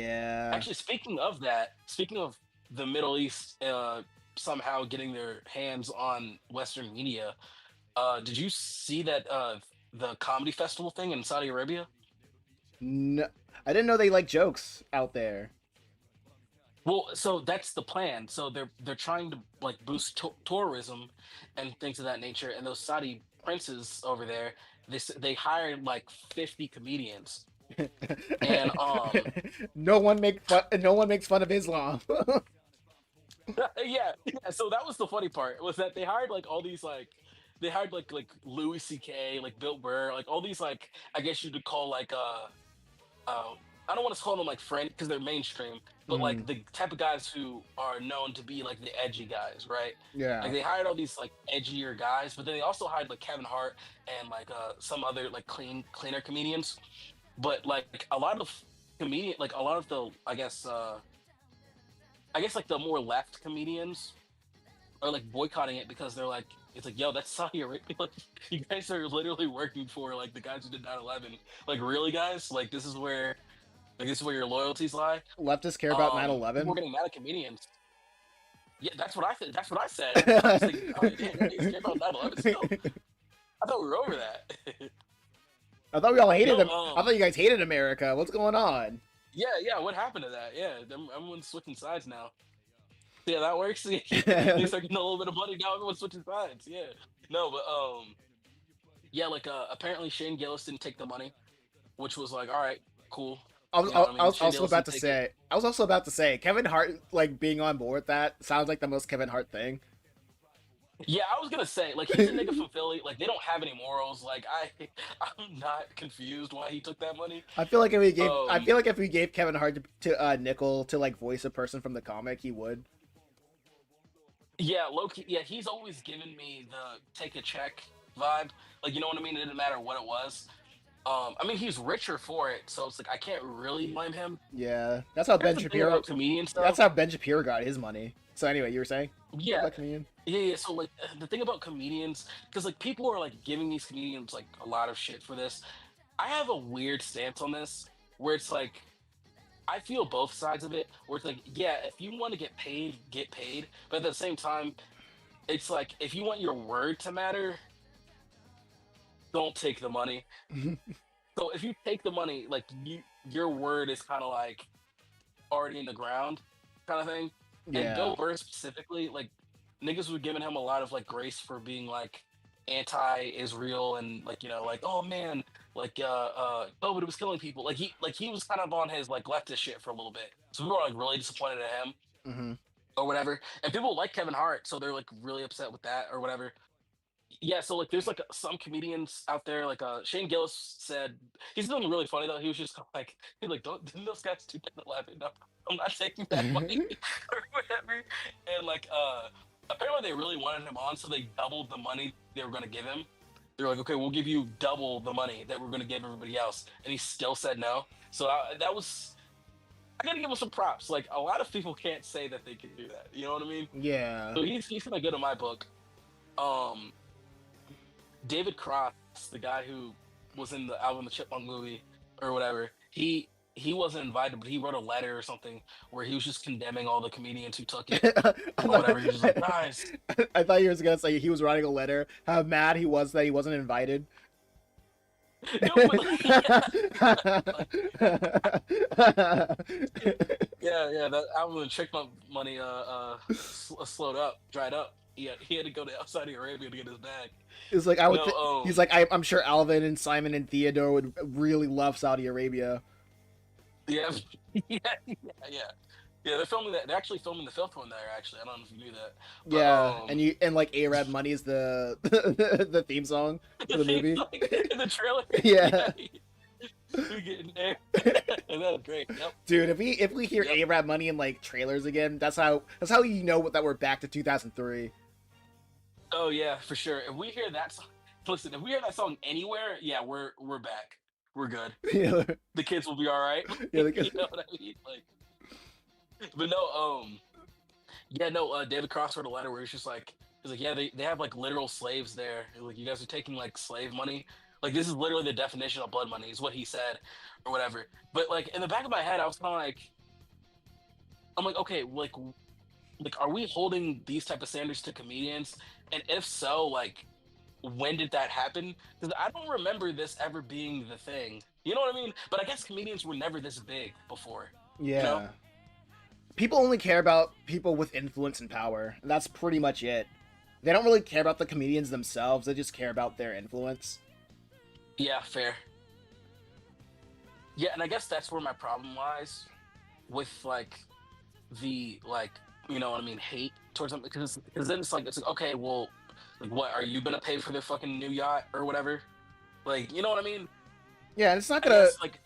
Yeah. Actually, speaking of that, speaking of the Middle East somehow getting their hands on Western media, did you see that the comedy festival thing in Saudi Arabia? No, I didn't know they like jokes out there. Well, so that's the plan. So they're trying to like boost tourism and things of that nature. And those Saudi princes over there, they hired like 50 comedians, and No one make fun. No one makes fun of Islam. yeah. So that was the funny part was that they hired like all these like they hired like Louis C.K., like Bill Burr, like all these like I guess you could call like uh, I don't want to call them like friend because they're mainstream, but Mhm. like the type of guys who are known to be like the edgy guys, right? Like Yeah. they hired all these like edgier guys, but then they also hired like Kevin Hart and like some other like cleaner comedians. But like a lot of comedian like a lot of the I guess like the more left comedians are like boycotting it because they're like it's like yo that's Saudi Arabia like you guys are literally working for like the guys who did 9/11 like really guys like this is where your loyalties lie. Leftists care about People are 9/11. getting mad at comedians. Yeah, that's what I said. That's what I said. I was thinking, oh damn, you guys care about 9/11 still? I thought we were over that. I thought we all hated no, them. I thought you guys hated America. What's going on? yeah. What happened to that? Yeah, everyone's switching sides now. Yeah, that works. They start getting a little bit of money now. Everyone's switching sides. Yeah, no, but yeah, like apparently Shane Gillis didn't take the money, which was like, all right, cool. I was, You know what I I mean? was Shane also Gillis about didn't to take it. say. I was also about to say Kevin Hart like being on board with that sounds like the most Kevin Hart thing. Yeah, I was gonna say, like, he's a nigga from Philly. Like, they don't have any morals. Like, I'm not confused why he took that money. I Um, feel like if we gave Kevin Hart to Nickel to like voice a person from the comic, he would. yeah, Loki. Yeah, he's always given me the take a check vibe. Like, you know what I mean? It didn't matter what it was. I mean, he's richer for it, so it's like I can't really blame him. Yeah, Here's the thing about comedians, That's though. how Ben Shapiro got his money. So anyway, you were saying Yeah, about comedian? yeah. So like the thing about comedians, because like people are like giving these comedians like a lot of shit for this. I have a weird stance on this, where it's like I feel both sides of it. Where it's like, yeah, if you want to get paid, get paid. But at the same time, it's like if you want your word to matter, don't take the money. So if you take the money, like your word is kind of like already in the ground, kind of thing. And Bill Yeah. Burr specifically, like niggas were giving him a lot of like grace for being like anti-Israel and like like oh man like but it was killing people like he was kind of on his like leftist shit for a little bit, so we were like really disappointed at him Hmm. or whatever, and people like Kevin Hart, so they're like really upset with that or whatever. Yeah, so like there's like some comedians out there like Shane Gillis said he's doing really funny though. He was just like he's like don't didn't those guys do 10/11? No, I'm not taking that money or whatever. And like apparently they really wanted him on, so they doubled the money they were gonna give him. They're like, okay, we'll give you double the money that we're gonna give everybody else, and he still said no. So that was I gotta give him some props. Like a lot of people can't say that they can do that. You know what I mean? Yeah. So he's kind of good in my book. Um, David Cross, the guy who was in the Alvin the Chipmunk movie or whatever, he wasn't invited, but he wrote a letter or something where he was just condemning all the comedians who took it I or thought, whatever. He was just like, guys, I thought you were gonna say he was writing a letter. How mad he was that he wasn't invited. no, but like, yeah, yeah, like, yeah, that Alvin the Chipmunk money slowed up, dried up. He had to go to Saudi Arabia to get his bag. It's like I would. No, He's like I'm sure Alvin and Simon and Theodore would really love Saudi Arabia. yeah, yeah, yeah. Yeah, they're filming that. They're actually filming the fifth one there. Actually, I don't know if you knew that, but Yeah, and like Arab Money is the the theme song for the the theme movie. song in the trailer. Yeah, Yeah, we getting there. And that was great. Yep. dude. If we hear Yep. Arab Money in like trailers again, that's how you know that we're back to 2003. Oh yeah, for sure. If we hear that song, listen. If we hear that song anywhere, yeah, we're back. We're good. Yeah, The kids will be all right. yeah, You know what I mean? Like, but no, yeah, no. David Cross wrote a letter where he's like, yeah, they have like literal slaves there. Like, you guys are taking like slave money Like this is literally the definition of blood money, is what he said, or whatever. But like in the back of my head, I was kind of like, I'm like, okay, like are we holding these type of standards to comedians? And if so, like when did that happen? Because I don't remember this ever being the thing. You know what I mean? But I guess comedians were never this big before. You know? Yeah. People only care about people with influence and power. And that's pretty much it. They don't really care about the comedians themselves. They just care about their influence. Yeah, fair. Yeah, and I guess that's where my problem lies with like the like you know what I mean hate towards them because then it's like okay well like what are you gonna pay for the fucking new yacht or whatever like you know what I mean Yeah, and it's not I gonna. guess like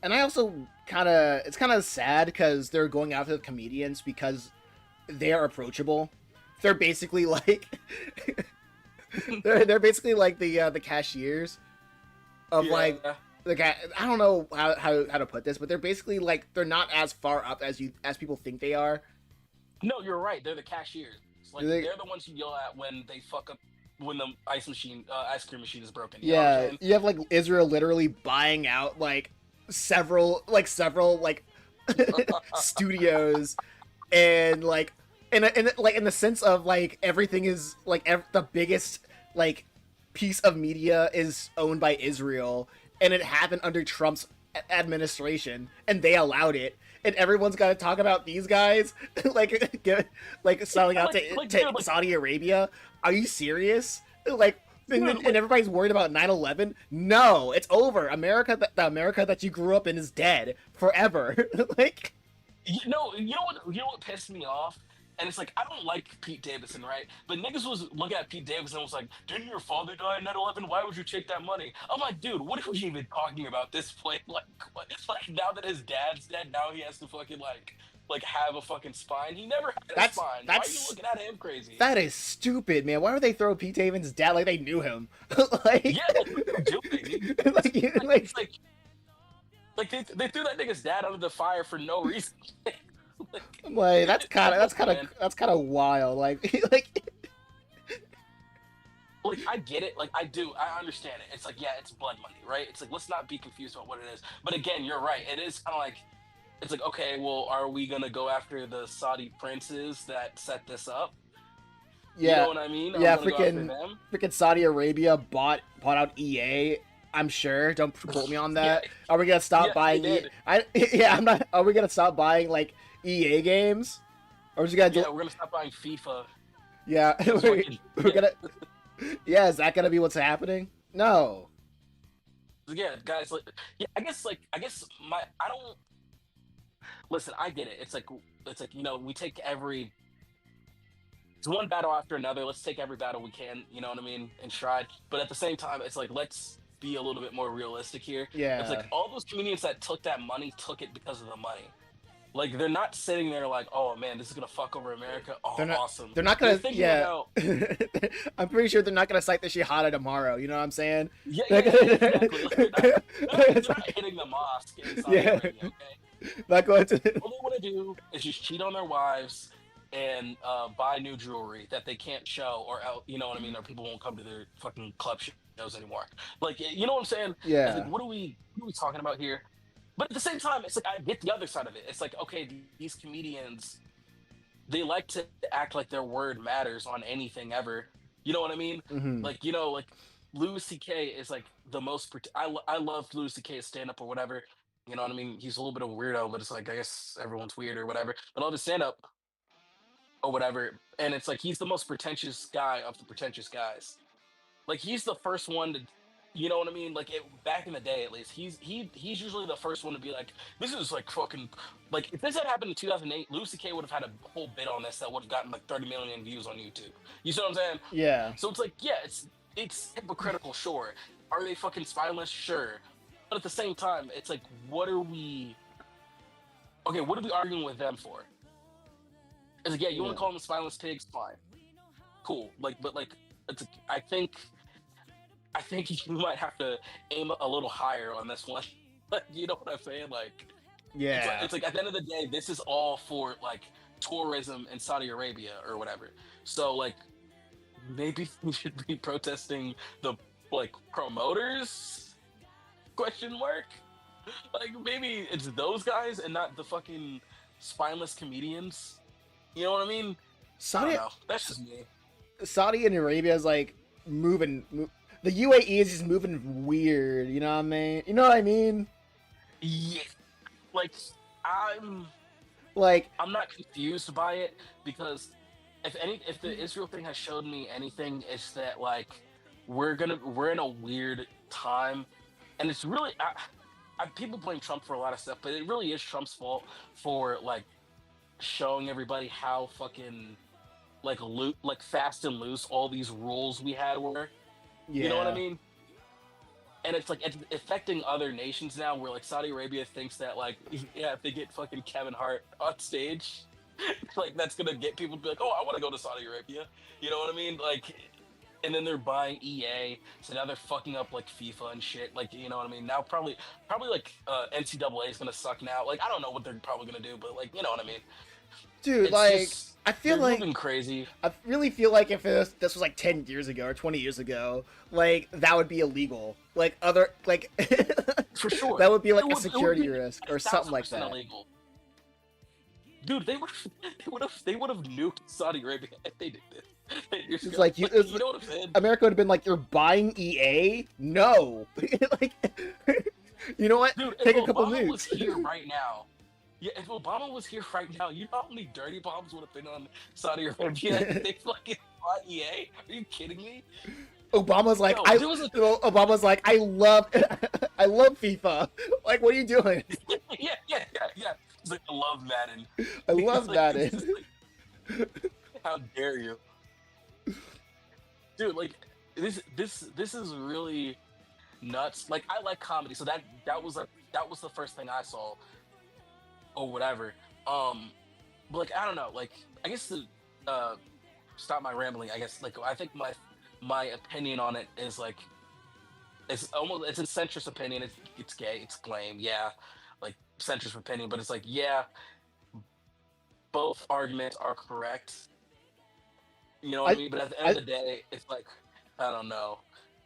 And I also kind of. It's kind of sad because they're going after the comedians because they are approachable. They're basically like. they're basically like the cashiers of like yeah the guy. I don't know how to put this, but they're basically like they're not as far up as people think they are. no you're right they're the cashiers like They, they're the ones you yell at when they fuck up when the ice cream machine is broken you know what I'm yeah, saying you have like Israel literally buying out like several like studios and like like in the sense of like everything is like the biggest like piece of media is owned by Israel and it happened under Trump's administration and they allowed it and everyone's got to talk about these guys like like selling out to dude, like Saudi Arabia. Are you serious? Like dude, and everybody's worried about 9/11. No, it's over. America, the America that you grew up in, is dead forever. Like, you know what pissed me off? And it's like I don't like Pete Davidson, right? But niggas was looking at Pete Davidson and was like, "Didn't your father die in 9/11? Why would you take that money?" I'm like, dude, what are we even talking about this point? Like, what? Like now that his dad's dead, now he has to fucking like have a fucking spine. He never had a that's spine. Why are you that's looking at him crazy? that is stupid, man. Why would they throw Pete Davidson's dad like they knew him? Like, Yeah, like what are you doing? like It's like they threw that nigga's dad under the fire for no reason. like that's kind of Man. that's kind of wild. Like like Like I get it, like I do, I understand it. It's like yeah, it's blood money, right? It's like let's not be confused about what it is. But again, you're right. It is kind of like it's like okay, well, are we gonna go after the Saudi princes that set this up? You yeah know what I mean? Are we yeah gonna go after freaking them? Saudi Arabia bought out EA. I'm sure. Don't quote me on Yeah, that. Are we gonna stop yeah, they buying? did. Yeah, I'm not. Are we gonna stop buying like EA games? Or is we gonna do? Yeah, we're gonna stop buying FIFA. Yeah, It's fucking we're gonna. Yeah, is that gonna be what's happening? No. yeah, guys. Yeah, I guess my I don't listen. I get it. It's like we take every it's one battle after another. Let's take every battle we can, you know what I mean, and stride. But at the same time, it's like let's be a little bit more realistic here. It's like Yeah, all those comedians that took that money took it because of the money. Like they're not sitting there like, oh man, this is gonna fuck over America. Oh, they're not. awesome. They're not They're gonna. thinking Yeah. about I'm pretty sure they're not gonna cite the Shahada tomorrow. You know what I'm saying? yeah, They're yeah, yeah, yeah, gonna- exactly. Like, they're not hitting the mosque in Saudi yeah, Arabia. Okay, not going to. all they want to do is just cheat on their wives and buy new jewelry that they can't show, or you know what I mean, or people won't come to their fucking club shows anymore. Like, you know what I'm saying? It's like, Yeah, what are we talking about here? But at the same time, it's like I get the other side of it. It's like, okay, these comedians, they like to act like their word matters on anything ever. You know what I mean? hmm Like, like Louis C.K. is like the most. I love Louis C.K.'s stand up or whatever. You know what I mean? He's a little bit of a weirdo, but it's like I guess everyone's weird or whatever. But all the stand up or whatever, and it's like he's the most pretentious guy of the pretentious guys. Like he's the first one to, you know what I mean? Like back in the day, at least, he's usually the first one to be like, this is like fucking like if this had happened in 2008, Lucy K would have had a whole bit on this that would have gotten like 30 million views on YouTube. You see what I'm saying? yeah, So it's like, yeah, it's hypocritical, sure. Are they fucking spineless? Sure. But at the same time, it's like, what are we? Okay, what are we arguing with them for? It's like, yeah, you want yeah. to call them spineless pigs? Fine, cool. Like, but like, it's like, I think you might have to aim a little higher on this one. Like, you know what I'm saying? Like, Yeah. it's like at the end of the day, this is all for like tourism in Saudi Arabia or whatever. So like, maybe we should be protesting the like promoters? Question mark. Like maybe it's those guys and not the fucking spineless comedians. You know what I mean? I don't Saudi know. That's just me. Saudi and Arabia is like the UAE is just moving weird. You know what I mean? You know what I mean? Yeah. Like I'm Like, I'm not confused by it because if the Israel thing has showed me anything, it's that like we're in a weird time, and it's really people blame Trump for a lot of stuff, but it really is Trump's fault for like showing everybody how fucking like fast and loose all these rules we had were. You know what I yeah, mean? And it's like it's affecting other nations now where like Saudi Arabia thinks that like yeah, if they get fucking Kevin Hart on stage, like that's gonna get people to be like, oh, I want to go to Saudi Arabia. You know what I mean? Like, and then they're buying EA, so now they're fucking up like FIFA and shit. Like, you know what I mean? Now probably like NCAA is gonna suck now. Like, I don't know what they're probably gonna do, but like, you know what I mean? dude. It's Like, just I feel they're like moving crazy I really feel like if this was like 10 years ago or 20 years ago, like that would be illegal. Like other like for sure. that would be like a It would security be risk a or something thousand like percent that. illegal. Dude, they would have nuked Saudi Arabia if they did this 10 years It's ago. like Like, you know what I'm saying? America would have been like, you're buying EA? No. Like, you know what? Dude, if Take a couple Obama was nukes. here right now, yeah, if Obama was here right now, you know how many dirty bombs would have been on Saudi Arabia if they fucking bought EA? Are you kidding me? Obama's like, Yo, I. there was a Obama's like, I love, I love FIFA. Like, what are you doing? yeah. It's like I love Madden. I love Like, it's Madden. just like, how dare you, dude? Like this is really nuts. Like I like comedy, so that was the first thing I saw or whatever. But like I don't know, like I guess to uh stop my rambling, I guess like I think my opinion on it is like it's a centrist opinion. It's gay, it's lame, yeah, like centrist opinion, but it's like yeah, both arguments are correct. You know what I I, mean? But at the end of I, the day, it's like I don't know.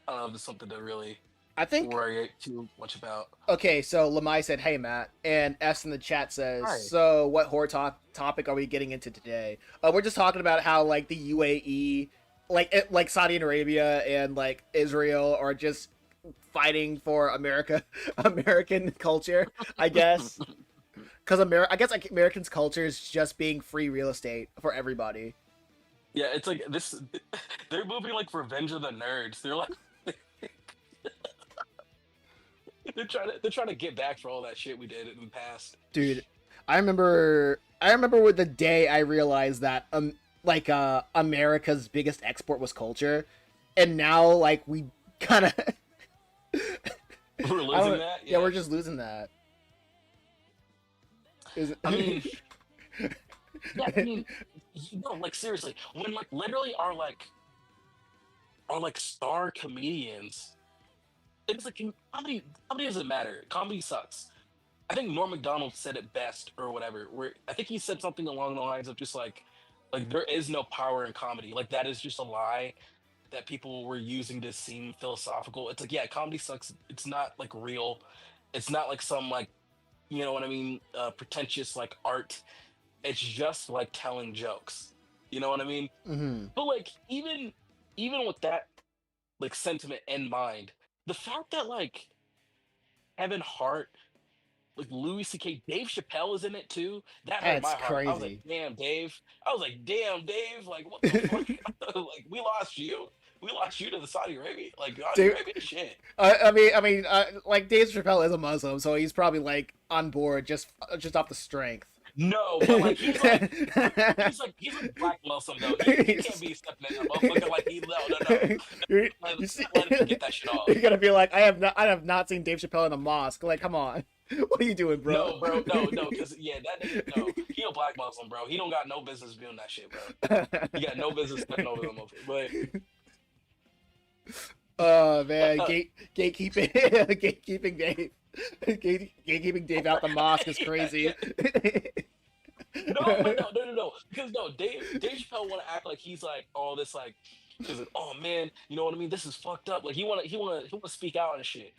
I don't know if it's something to really I think. worry too much about. Okay, so Lamai said, "Hey Matt," and S in the chat says, Hi. "So, what horror topic are we getting into today?" We're just talking about how like the UAE, like Saudi Arabia and like Israel are just fighting for American culture, I guess. Because I guess like Americans' culture is just being free real estate for everybody. Yeah, it's like this. They're moving like Revenge of the Nerds. They're like they're trying to get back for all that shit we did in the past. Dude, I remember with the day I realized that America's biggest export was culture, and now like we kind of We're losing that. yeah, we're just losing that. Is it? I mean, yeah. I mean, no, like seriously, when like literally are like star comedians. It's like comedy doesn't matter. Comedy sucks. I think Norm Macdonald said it best or whatever. Where I think he said something along the lines of just like there is no power in comedy. Like that is just a lie that people were using to seem philosophical. It's like yeah, comedy sucks. It's not like real. It's not like some like you know what I mean, pretentious like art. It's just like telling jokes. You know what I mean? Hmm. But like even with that like sentiment in mind, the fact that like Kevin Hart, like Louis C.K., Dave Chappelle is in it too. That hurt That's my heart. I was like, crazy. damn, Dave. I was like, damn, Dave. Like, what the fuck? Like, we lost you. We lost you to the Saudi Arabia. Like, Saudi Dude, Arabia shit. like Dave Chappelle is a Muslim, so he's probably like on board just off the strength. No, but like he's like black Muslim though. He can't be stepping in that motherfucker like he no. you, Let, you see, let him get that shit off. you're gonna be like, I have not seen Dave Chappelle in a mosque. Like, come on, what are you doing, bro? No, bro, no, because yeah, that nigga, no, he a black Muslim, bro. He don't got no business doing that shit, bro. He got no business stepping over them, but Oh man, uh, gatekeeping, gatekeeping Dave, gatekeeping Dave out the mosque is crazy. no, but no, because no, Dave Chappelle want to act like he's like all this like He's like, oh man, you know what I mean? This is fucked up. Like he wanna speak out and shit.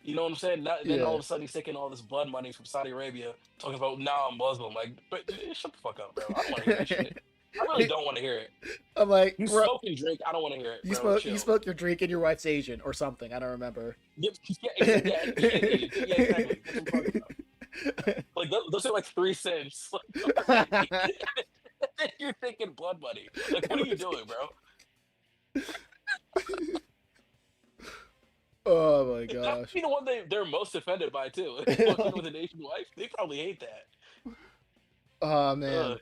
You know what I'm saying? Then all Yeah. of a sudden he's taking all this blood money from Saudi Arabia, talking about now I'm Muslim. Like, but shut the fuck up, bro. I don't want to hear that shit. I really don't want to hear it. I'm like, You bro, smoke and drink. I don't want to hear it, you bro. smoke you Chill. smoke your drink and your wife's Asian or something. I don't remember. Yeah, yeah, exactly. That's what I'm talking about. Like those are like 3 cents. You're thinking blood money. Like, what are you doing, bro? Oh my That would gosh. be the one they're most offended by too. Fucking with an Asian wife, they probably hate that. Oh man. Ugh.